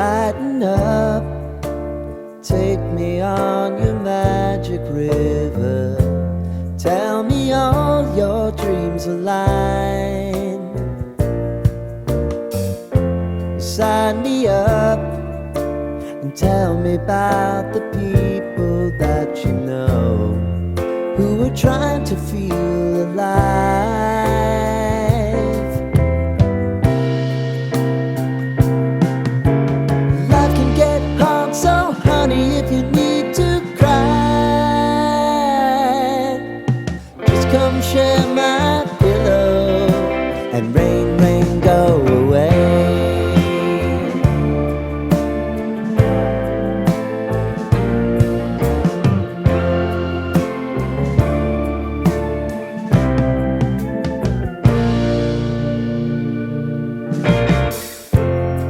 Lighten up, take me on your magic river. Tell me all your dreams align. Sign me up and tell me about the people that you know who are trying to feel alive. Life can get hard, so honey, if you need to cry, just come share my pillow and rain, rain, go away.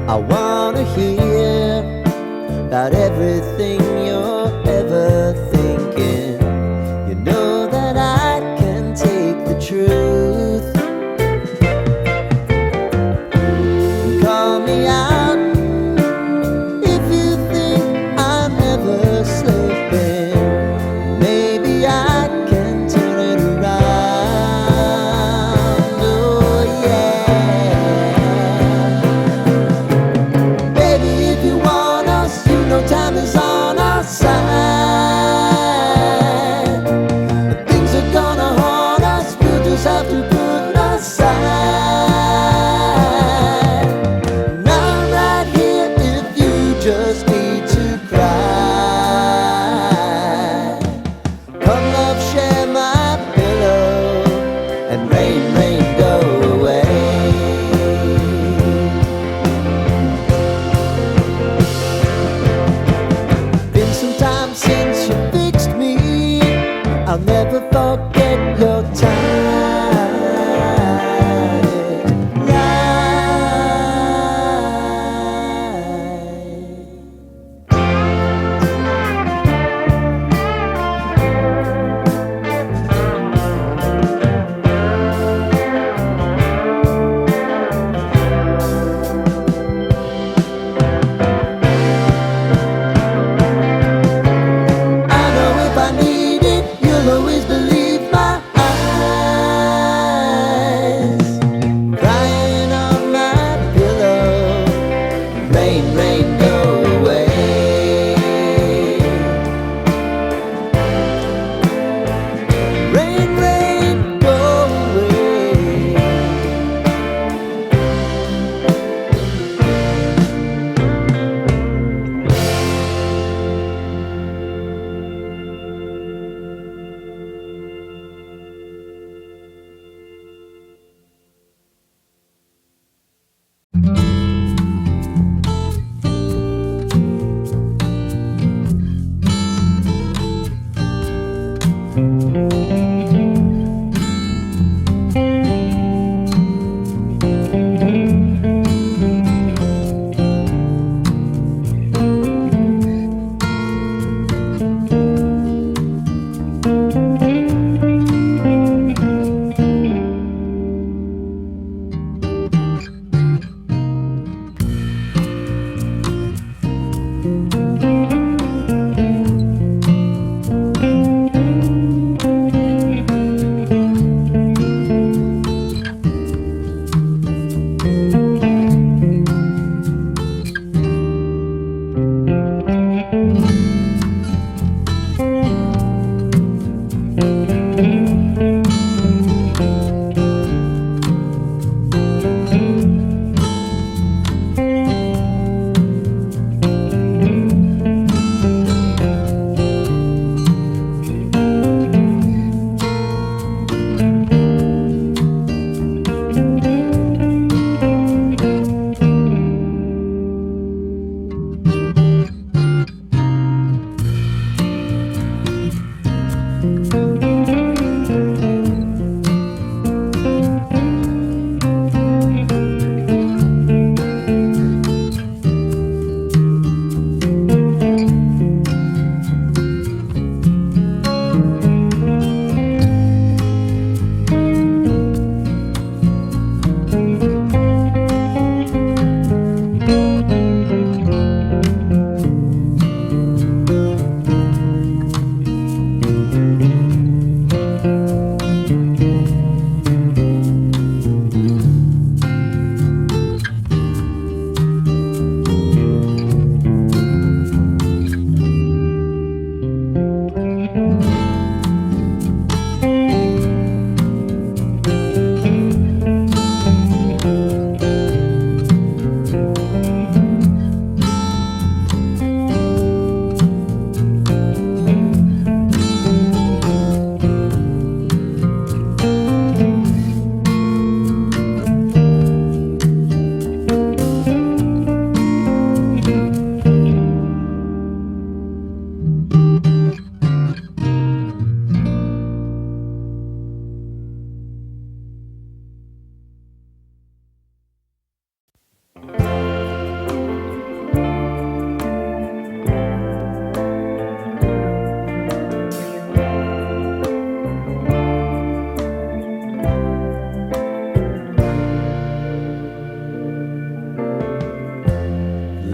I wanna hear about everything you're ever thinking. You know that I can take the truth. Call me out if you think I'm ever slipping. Maybe I can turn it around. Oh yeah. Baby, if you want us, you know time is on our side. Things are gonna haunt us, we'll just have to put aside. And I'm right here if you just need to cry. Come love, share my pillow and rain, rain, go away. Been some time since you fixed me, I'll never forget your I know if I need it, you'll always believe my eyes. Crying on my pillow, rain, rain, go away. Rain, rain, go away.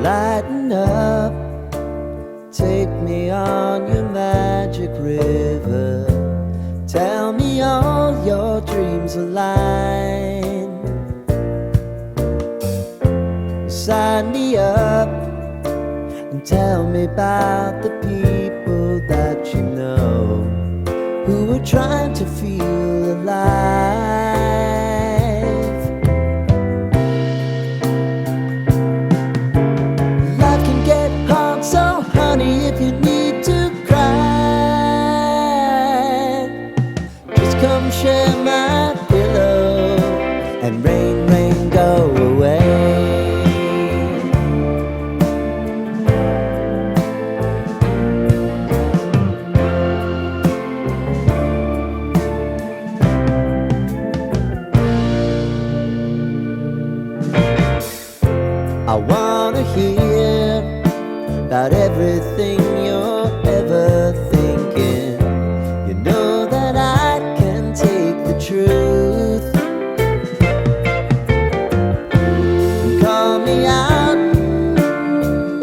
lighten up, take me on your magic river. Tell me all your dreams align. Sign me up and tell me about the people that you know who are trying to feel alive. Life can get hard, so honey, if you need to cry, just come share my pillow and rain, rain, go away. I wanna hear about everything you're ever thinking. You know that I can take the truth. Call me out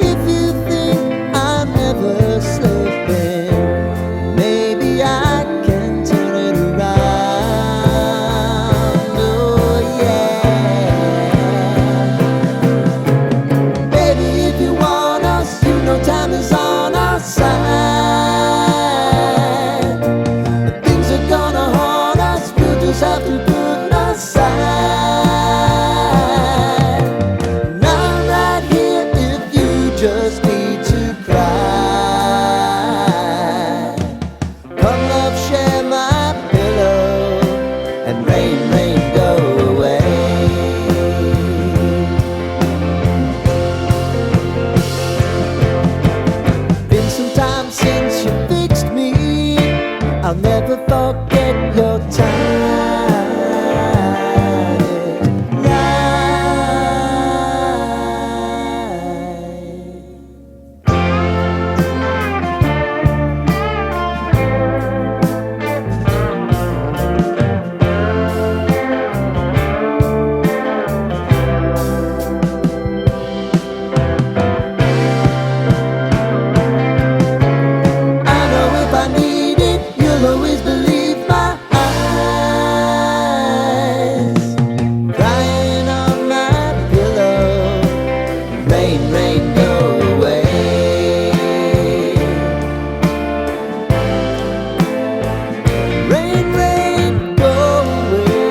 if you think I'm never slipping. Maybe I can turn it around. Oh yeah. Baby, if you want us, you know time is on our side. But things are gonna haunt us, we'll just have to put aside. And I'm right here if you just need to cry. Come love, share my pillow and rain, rain, go away. Been some time since you fixed me, I'll never forget your time. I know if I need it, you'll always believe my eyes. Crying on my pillow, rain, rain, go away. Rain, rain, go away.